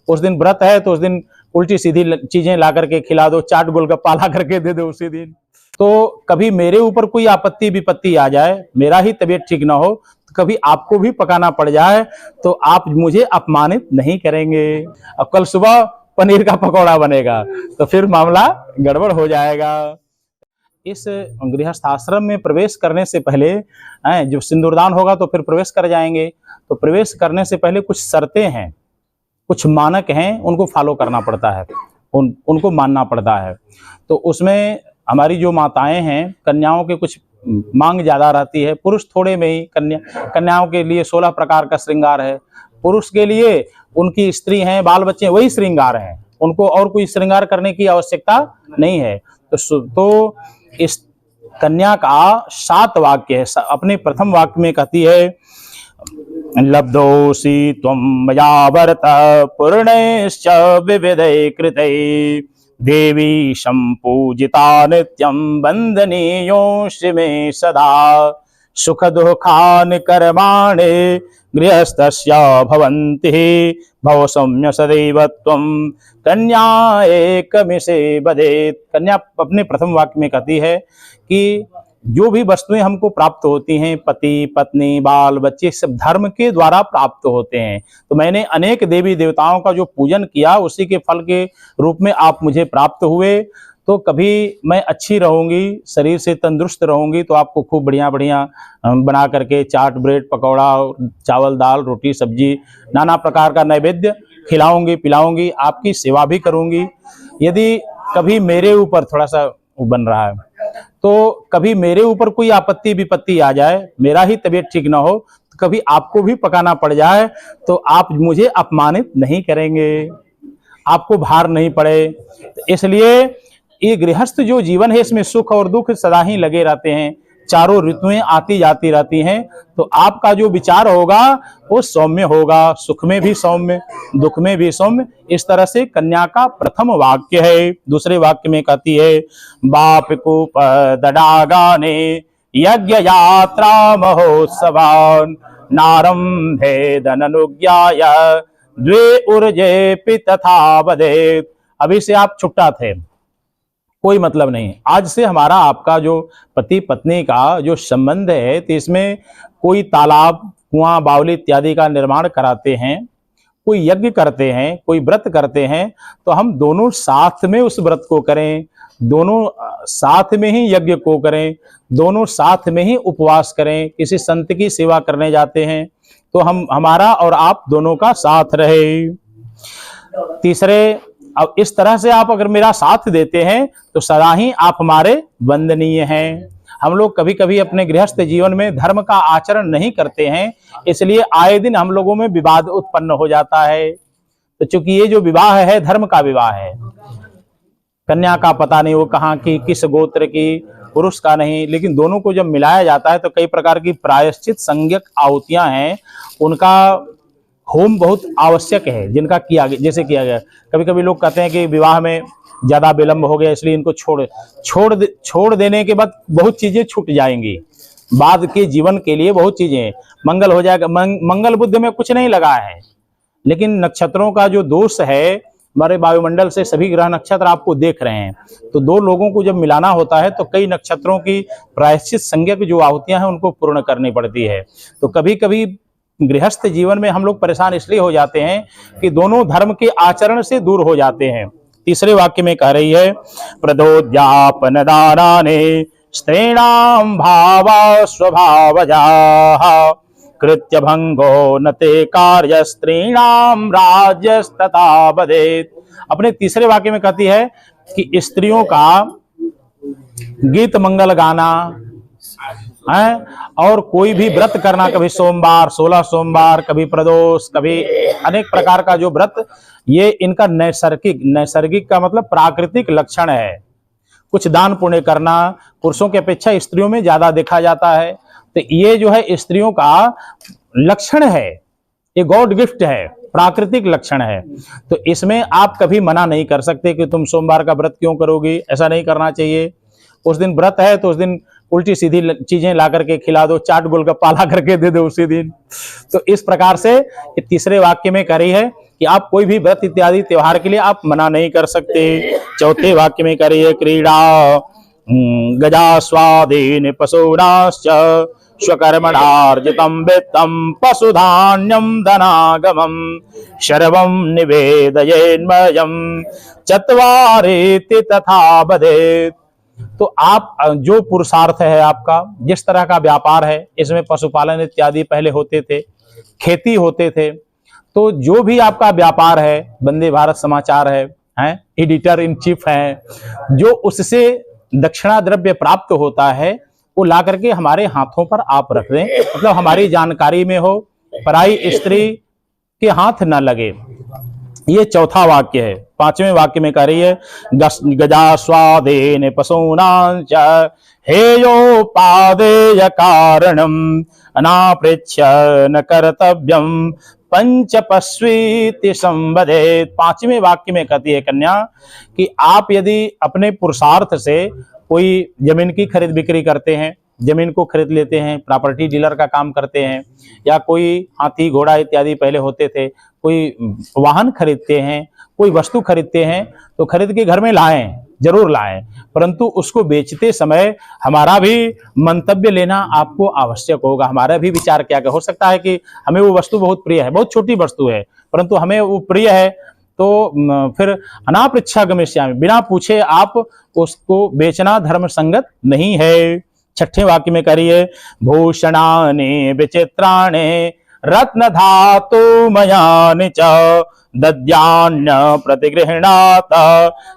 उस दिन व्रत है तो उस दिन उल्टी सीधी चीजें ला करके खिला दो, चाट गोलगप्पा ला करके दे दो उसी दिन। तो कभी मेरे ऊपर कोई आपत्ति विपत्ति आ जाए, मेरा ही तबीयत ठीक ना हो, तो कभी आपको भी पकाना पड़ जाए तो आप मुझे अपमानित नहीं करेंगे। अब कल सुबह पनीर का पकौड़ा बनेगा तो फिर मामला गड़बड़ हो जाएगा। इस गृहस्थ आश्रम में प्रवेश करने से पहले जो सिंदूरदान होगा तो फिर प्रवेश कर जाएंगे, तो प्रवेश करने से पहले कुछ शर्तें हैं, कुछ मानक हैं, उनको फॉलो करना पड़ता है, उनको मानना पड़ता है। तो उसमें हमारी जो माताएं हैं, कन्याओं के कुछ मांग ज्यादा रहती है, पुरुष थोड़े में ही। कन्याओं के लिए 16 प्रकार का श्रृंगार है, पुरुष के लिए उनकी स्त्री हैं, बाल बच्चे, वही श्रृंगार हैं, उनको और कोई श्रृंगार करने की आवश्यकता नहीं है। तो इस कन्या का 7 वाक्य है। अपने प्रथम वाक्य में कहती है, लब्धोसी त्वं मया भरत पूर्णैश्च विविधैः कृतैः देवी संपूजिता नित्यं वन्दनीयोऽसि मे सदा सुख दुःखानि कर्माणि गृहस्थस्य भवन्ति भव सौम्य सदैव त्वं कन्या एकमिषे वदेत्। कन्या अपने प्रथम वाक्य में कहती है कि जो भी वस्तुएं हमको प्राप्त होती हैं, पति पत्नी बाल बच्चे, सब धर्म के द्वारा प्राप्त होते हैं। तो मैंने अनेक देवी देवताओं का जो पूजन किया, उसी के फल के रूप में आप मुझे प्राप्त हुए। तो कभी मैं अच्छी रहूंगी, शरीर से तंदुरुस्त रहूंगी, तो आपको खूब बढ़िया बढ़िया बना करके चाट ब्रेड पकौड़ा, चावल दाल रोटी सब्जी, नाना प्रकार का नैवेद्य खिलाऊंगी पिलाऊंगी, आपकी सेवा भी करूंगी। यदि कभी मेरे ऊपर थोड़ा सा बन रहा है, तो कभी मेरे ऊपर कोई आपत्ति विपत्ति आ जाए, मेरा ही तबीयत ठीक ना हो, तो कभी आपको भी पकाना पड़ जाए, तो आप मुझे अपमानित नहीं करेंगे, आपको भार नहीं पड़े। इसलिए ये गृहस्थ जो जीवन है, इसमें सुख और दुख सदा ही लगे रहते हैं, चारों ऋतुएं आती जाती रहती हैं। तो आपका जो विचार होगा वो सौम्य होगा, सुख में भी सौम्य, दुख में भी सौम्य। इस तरह से कन्या का प्रथम वाक्य है। दूसरे वाक्य में कहती है, बाप को दडागाने यज्ञ यात्रा महोत्सवान नारंभे धननुज्ञाय द्वे ऊर्जे तथा वदेत्। अभी से आप छुट्टा थे, कोई मतलब नहीं। आज से हमारा आपका जो पति पत्नी का जो संबंध है, तो इसमें कोई तालाब कुआं बावली इत्यादि का निर्माण कराते हैं, कोई यज्ञ करते हैं, कोई व्रत करते हैं, तो हम दोनों साथ में उस व्रत को करें, दोनों साथ में ही यज्ञ को करें, दोनों साथ में ही उपवास करें। किसी संत की सेवा करने जाते हैं तो हमारा और आप दोनों का साथ रहे। तीसरे, अब इस तरह से आप अगर मेरा साथ देते हैं तो सदा ही आप हमारे वंदनीय हैं। हम लोग कभी कभी अपने गृहस्थ जीवन में धर्म का आचरण नहीं करते हैं, इसलिए आए दिन हम लोगों में विवाद उत्पन्न हो जाता है। तो चूंकि ये जो विवाह है धर्म का विवाह है, कन्या का पता नहीं वो कहाँ की, किस गोत्र की, पुरुष का नहीं, लेकिन दोनों को जब मिलाया जाता है तो कई प्रकार की प्रायश्चित संज्ञक आहुतियां हैं, उनका होम बहुत आवश्यक है, जिनका जैसे किया गया। कभी कभी लोग कहते हैं कि विवाह में ज्यादा विलंब हो गया इसलिए इनको छोड़ देने के बाद बहुत चीजें छूट जाएंगी, बाद के जीवन के लिए बहुत चीजें, मंगल हो जाएगा। मंगल बुद्ध में कुछ नहीं लगा है, लेकिन नक्षत्रों का जो दोष है, हमारे वायुमंडल से सभी ग्रह नक्षत्र आपको देख रहे हैं, तो दो लोगों को जब मिलाना होता है तो कई नक्षत्रों की प्रायश्चित संज्ञक जो आहुतियां हैं उनको पूर्ण करनी पड़ती है। तो कभी कभी गृहस्थ जीवन में हम लोग परेशान इसलिए हो जाते हैं कि दोनों धर्म के आचरण से दूर हो जाते हैं। तीसरे वाक्य में कह रही है, प्रदोद्यापन दानाने स्त्रीणाम भावा स्वभावजाः कृत्य भंगो नते कार्य स्त्रीणाम राज्यस्तथा वदेत्। अपने तीसरे वाक्य में कहती है कि स्त्रियों का गीत मंगल गाना है और कोई भी व्रत करना, कभी सोमवार 16 सोमवार, कभी प्रदोष, कभी अनेक प्रकार का जो व्रत, ये इनका नैसर्गिक का मतलब प्राकृतिक लक्षण है। कुछ दान पुण्य करना पुरुषों की अपेक्षा स्त्रियों में ज्यादा देखा जाता है, तो ये जो है स्त्रियों का लक्षण है, ये गॉड गिफ्ट है, प्राकृतिक लक्षण है। तो इसमें आप कभी मना नहीं कर सकते कि तुम सोमवार का व्रत क्यों करोगी, ऐसा नहीं करना चाहिए। उस दिन व्रत है तो उस दिन उल्टी सीधी चीजें ला करके खिला दो, चाट गोलगप्पा ला करके दे दो उसी दिन। तो इस प्रकार से तीसरे वाक्य में कह रही है कि आप कोई भी व्रत इत्यादि त्योहार के लिए आप मना नहीं कर सकते। चौथे वाक्य में करिए क्रीड़ा गजास्वादीन पशूनाश्च स्वकर्मणार्जितं वित्तं पशुधान्यं धनागमं सर्वं निवेदयेन्मयं चत्वारेति तथा वदेत्। तो आप जो पुरुषार्थ है आपका, जिस तरह का व्यापार है, इसमें पशुपालन इत्यादि पहले होते थे, खेती होते थे, तो जो भी आपका व्यापार है, वंदे भारत समाचार है, एडिटर इन चीफ है, जो उससे दक्षिणा द्रव्य प्राप्त होता है वो ला करके हमारे हाथों पर आप रख दें, मतलब हमारी जानकारी में हो, पराई स्त्री के हाथ न लगे। ये चौथा वाक्य है। पांचवें वाक्य में कह रही है गजा स्वादेन पशूनांच हेयोपादेय कारणम अनापृच्छ न कर्तव्यम पंचपस्वीति संवदेत। पांचवें वाक्य में कहती है कन्या कि आप यदि अपने पुरुषार्थ से कोई जमीन की खरीद बिक्री करते हैं, जमीन को खरीद लेते हैं, प्रॉपर्टी डीलर का काम करते हैं, या कोई हाथी घोड़ा इत्यादि पहले होते थे, कोई वाहन खरीदते हैं, कोई वस्तु खरीदते हैं, तो खरीद के घर में लाएं, जरूर लाएं, परंतु उसको बेचते समय हमारा भी मंतव्य लेना आपको आवश्यक होगा। हमारा भी विचार क्या हो सकता है कि हमें वो वस्तु बहुत प्रिय है, बहुत छोटी वस्तु है, परंतु हमें वो प्रिय है, तो फिर अनापृच्छा गमिष्यामि, बिना पूछे आप उसको बेचना धर्म संगत नहीं है। छठे वाक्य में करिए भूषणानि विचित्राणि रत्न धातु मयानि च दद्यान्य प्रतिगृह्णात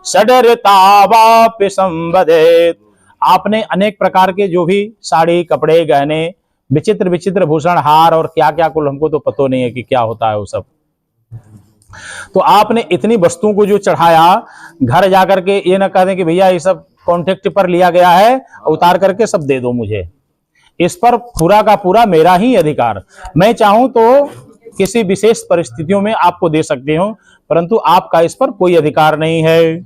षडरितावाप्य संवदेत। आपने अनेक प्रकार के जो भी साड़ी कपड़े गहने विचित्र विचित्र भूषण हार और क्या क्या कुल, हमको तो पता नहीं है कि क्या होता है वो सब, तो आपने इतनी वस्तुओं को जो चढ़ाया, घर जाकर के ये ना कह दें कि भैया ये सब कॉन्ट्रैक्ट पर लिया गया है, उतार करके सब दे दो मुझे, इस पर पूरा का पूरा मेरा ही अधिकार। मैं चाहूं तो किसी विशेष परिस्थितियों में आपको दे सकती हूं, परंतु आपका इस पर कोई अधिकार नहीं है।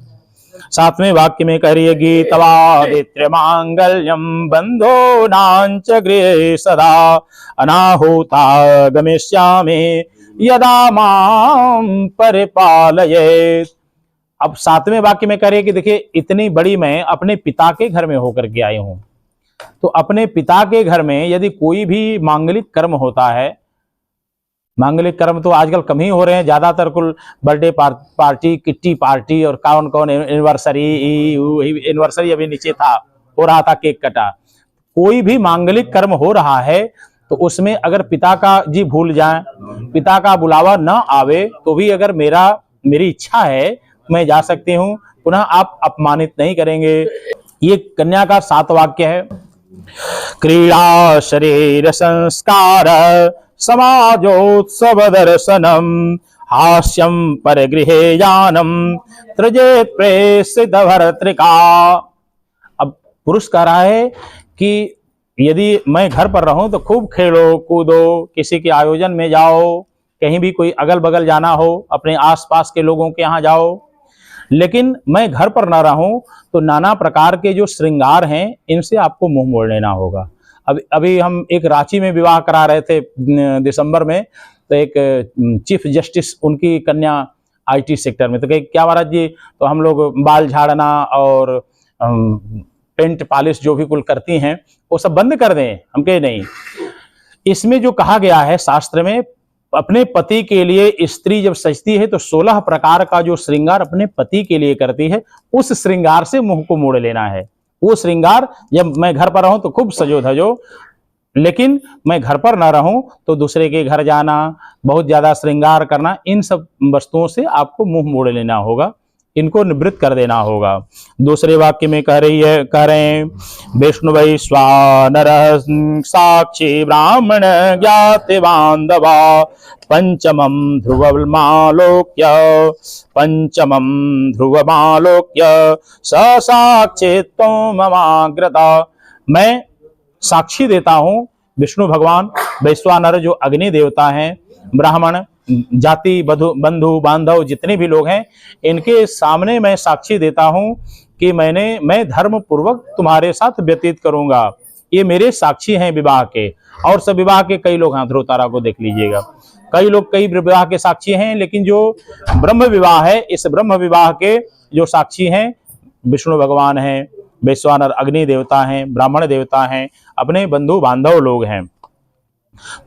सातवें वाक्य में कह रही है गीतवादित्र मांगल्यम बंधो नांच गृहे सदा अनाहुता गमिष्यामि यदा माम परिपालयेत्। अब सातवें वाक्य में कह रही है कि देखिए इतनी बड़ी मैं अपने पिता के घर में होकर के आई हूं, तो अपने पिता के घर में यदि कोई भी मांगलिक कर्म होता है, मांगलिक कर्म तो आजकल कम ही हो रहे हैं, ज्यादातर कुल बर्थडे पार्टी, किट्टी पार्टी और कौन कौन एनिवर्सरी अभी नीचे था, हो रहा था केक कटा, कोई भी मांगलिक कर्म हो रहा है तो उसमें अगर पिता का जी भूल जाए, पिता का बुलावा न आवे, तो भी अगर मेरी इच्छा है मैं जा सकती हूं, पुनः आप अपमानित नहीं करेंगे। ये कन्या का 7 वाक्य है। क्रीड़ा शरीर संस्कार समाजोत्सव दर्शनम हास्यम परगृहे यानम त्रजेत प्रेषित भर्तृका। अब पुरुष कह रहा है कि यदि मैं घर पर रहूं तो खूब खेलो कूदो, किसी के आयोजन में जाओ, कहीं भी कोई अगल बगल जाना हो अपने आसपास के लोगों के यहाँ जाओ, लेकिन मैं घर पर ना रहूं तो नाना प्रकार के जो श्रृंगार हैं इनसे आपको मुंह मोड़ लेना होगा। अभी हम एक रांची में विवाह करा रहे थे दिसंबर में, तो एक चीफ जस्टिस उनकी कन्या आईटी सेक्टर में, तो कहे क्या महाराज जी, तो हम लोग बाल झाड़ना और पेंट पॉलिश जो भी कुल करती हैं वो सब बंद कर दें। हम कहे नहीं, इसमें जो कहा गया है शास्त्र में, अपने पति के लिए स्त्री जब सजती है तो 16 प्रकार का जो श्रृंगार अपने पति के लिए करती है, उस श्रृंगार से मुंह को मोड़ लेना है। वो श्रृंगार जब मैं घर पर रहूं तो खूब सजो धजो, लेकिन मैं घर पर ना रहूं तो दूसरे के घर जाना, बहुत ज्यादा श्रृंगार करना, इन सब वस्तुओं से आपको मुंह मोड़ लेना होगा, इनको निवृत्त कर देना होगा। दूसरे वाक्य में कह रहे हैं विष्णु वैश्वानर साक्षी ब्राह्मण ज्ञाति बांधवा पंचमम ध्रुवमालोक्य स साक्षित्व ममाग्रता। मैं साक्षी देता हूं, विष्णु भगवान, वैश्वानर जो अग्नि देवता हैं, ब्राह्मण जाति बंधु बांधव जितने भी लोग हैं, इनके सामने मैं साक्षी देता हूं कि मैं धर्म पूर्वक तुम्हारे साथ व्यतीत करूंगा। ये मेरे साक्षी हैं विवाह के, और सब विवाह के कई लोग हैं, ध्रुव तारा को देख लीजिएगा। कई लोग कई विवाह के साक्षी हैं, लेकिन जो ब्रह्म विवाह है, इस ब्रह्म विवाह के जो साक्षी हैं विष्णु भगवान हैं, वैश्वानर अग्नि देवता हैं, ब्राह्मण देवता हैं, अपने बंधु बांधव लोग हैं।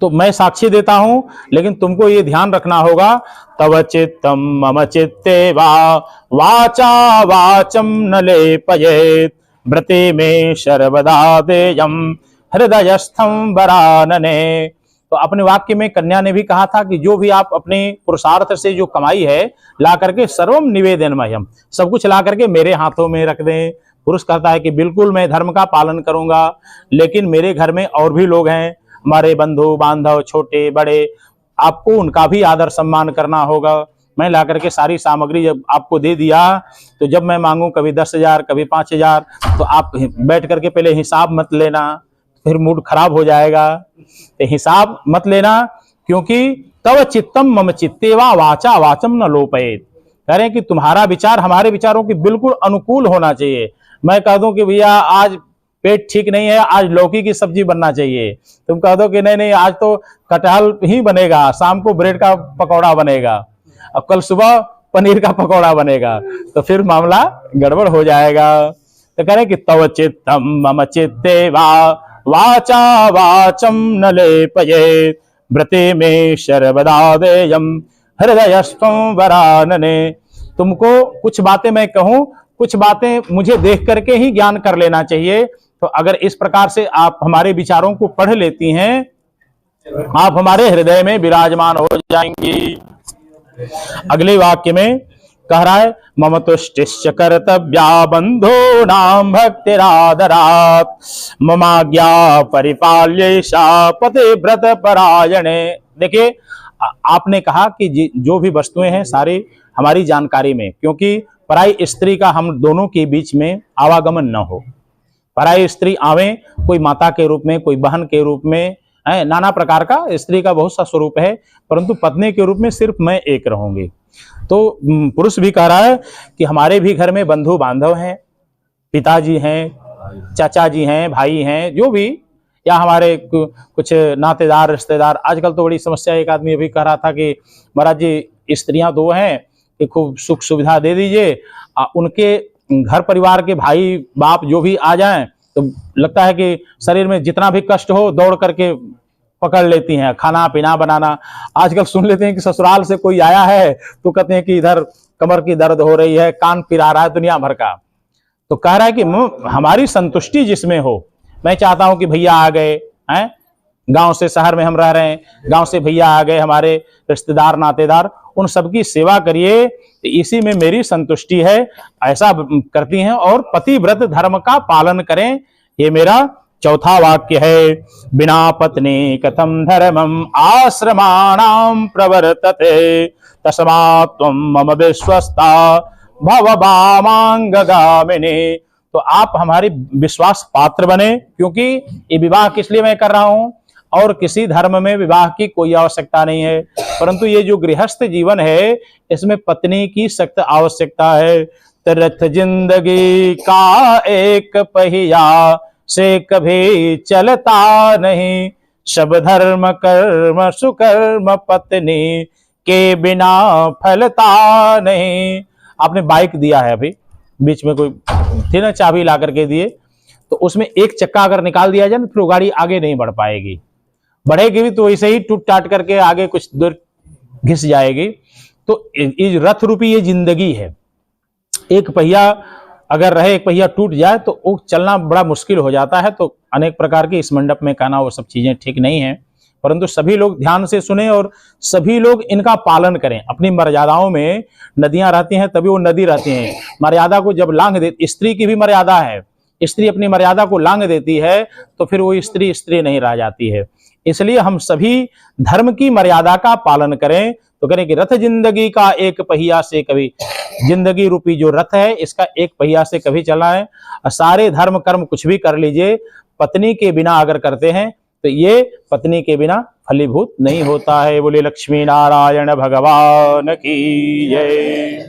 तो मैं साक्षी देता हूं, लेकिन तुमको ये ध्यान रखना होगा, तव चित्तम मम चित्ते वाचा वाचम न लेपयेत् व्रते में सर्वदा देयम हृदयस्थम वरानने। तो अपने वाक्य में कन्या ने भी कहा था कि जो भी आप अपने पुरुषार्थ से जो कमाई है ला करके सर्वम निवेदनमयम, सब कुछ ला करके मेरे हाथों में रख दें। पुरुष कहता है कि बिल्कुल मैं धर्म का पालन करूंगा, लेकिन मेरे घर में और भी लोग हैं, हमारे बंधु बांधव छोटे बड़े, आपको उनका भी आदर सम्मान करना होगा। मैं ला करके सारी सामग्री जब आपको दे दिया, तो जब मैं मांगू कभी 10,000 कभी 5,000, तो आप बैठ करके पहले हिसाब मत लेना, फिर मूड खराब हो जाएगा। तो हिसाब मत लेना, क्योंकि तव चित्तम मम चित्ते वाचा वाचम न लोपयेत्। कह रहे हैं कि तुम्हारा विचार हमारे विचारों के बिल्कुल अनुकूल होना चाहिए। मैं कह दूं कि भैया आज पेट ठीक नहीं है, आज लौकी की सब्जी बनना चाहिए, तुम कह दो कि नहीं नहीं आज तो कटहल ही बनेगा, शाम को ब्रेड का पकौड़ा बनेगा, अब कल सुबह पनीर का पकौड़ा बनेगा, तो फिर मामला गड़बड़ हो जाएगा। तो कह रहे कि तव चित्तम मम चित्ते वाचा वाचम न लेपयेत् व्रते में सर्वदा देयम हृदयस्थम वरानने। तुमको कुछ बातें मैं कहूं, कुछ बातें मुझे देख करके ही ज्ञान कर लेना चाहिए। तो अगर इस प्रकार से आप हमारे विचारों को पढ़ लेती हैं, आप हमारे हृदय में विराजमान हो जाएंगी। अगले वाक्य में कह रहा है, मम तुष्टिश्च कर्तव्या बंधो नाम भक्तिरादरात् ममाज्ञा परिपाल्येषा पते व्रत परायणे। देखिए, आपने कहा कि जो भी वस्तुएं हैं सारी हमारी जानकारी में, क्योंकि पराई स्त्री का हम दोनों के बीच में आवागमन न हो। पराई स्त्री आवे, कोई माता के रूप में, कोई बहन के रूप में, नाना प्रकार का स्त्री का बहुत सा स्वरूप है, परंतु पत्नी के रूप में सिर्फ मैं एक रहूंगी। तो पुरुष भी कह रहा है कि हमारे भी घर में बंधु बांधव हैं, पिताजी हैं, चाचा जी हैं, भाई हैं, जो भी, या हमारे कुछ नातेदार रिश्तेदार। आजकल तो बड़ी समस्या, एक आदमी अभी कह रहा था कि महाराज जी स्त्रियां 2 हैं कि खूब सुख सुविधा दे दीजिए, उनके घर परिवार के भाई बाप जो भी आ जाएं तो लगता है कि शरीर में जितना भी कष्ट हो दौड़ करके पकड़ लेती हैं, खाना पीना बनाना। आजकल सुन लेते हैं कि ससुराल से कोई आया है तो कहते हैं कि इधर कमर की दर्द हो रही है, कान पिरा रहा है, दुनिया भर का। तो कह रहा है कि हमारी संतुष्टि जिसमें हो। मैं चाहता हूं कि भैया आ गए हैं, गांव से शहर में हम रह रहे हैं, गांव से भैया आ गए, हमारे रिश्तेदार नातेदार, उन सबकी सेवा करिए, तो इसी में मेरी संतुष्टि है, ऐसा करती हैं। और पतिव्रत धर्म का पालन करें, ये मेरा चौथा वाक्य है। बिना पत्नी कथम धर्मम आश्रमाणाम प्रवर्तते तस्मात् त्वं मम विश्वस्ता भव वामांगगामिनी। तो आप हमारे विश्वास पात्र बने, क्योंकि ये विवाह किस लिए मैं कर रहा हूं, और किसी धर्म में विवाह की कोई आवश्यकता नहीं है, परंतु ये जो गृहस्थ जीवन है इसमें पत्नी की सख्त आवश्यकता है। रथ जिंदगी का एक पहिया से कभी चलता नहीं, सब धर्म कर्म सुकर्म पत्नी के बिना फलता नहीं। आपने बाइक दिया है, अभी बीच में कोई थी ना, चाबी ला करके दिए, तो उसमें एक चक्का अगर निकाल दिया जाए ना तो गाड़ी आगे नहीं बढ़ पाएगी, बढ़ेगी भी तो ऐसे ही टूट टाट करके आगे कुछ दूर घिस जाएगी। तो ये रथ रूपी ये जिंदगी है, एक पहिया अगर रहे, एक पहिया टूट जाए तो वो चलना बड़ा मुश्किल हो जाता है। तो अनेक प्रकार की इस मंडप में कहना वो सब चीजें ठीक नहीं है, परंतु सभी लोग ध्यान से सुने और सभी लोग इनका पालन करें। अपनी मर्यादाओं में नदियां रहती हैं तभी वो नदी रहती हैं, मर्यादा को जब लांघ दे, स्त्री की भी मर्यादा है, स्त्री अपनी मर्यादा को लांघ देती है तो फिर वो स्त्री स्त्री नहीं रह जाती है। इसलिए हम सभी धर्म की मर्यादा का पालन करें। तो करें कि रथ जिंदगी का एक पहिया से कभी, जिंदगी रूपी जो रथ है इसका एक पहिया से कभी चलना है। सारे धर्म कर्म कुछ भी कर लीजिए, पत्नी के बिना अगर करते हैं तो ये पत्नी के बिना फलीभूत नहीं होता है। बोले लक्ष्मी नारायण भगवान की जय।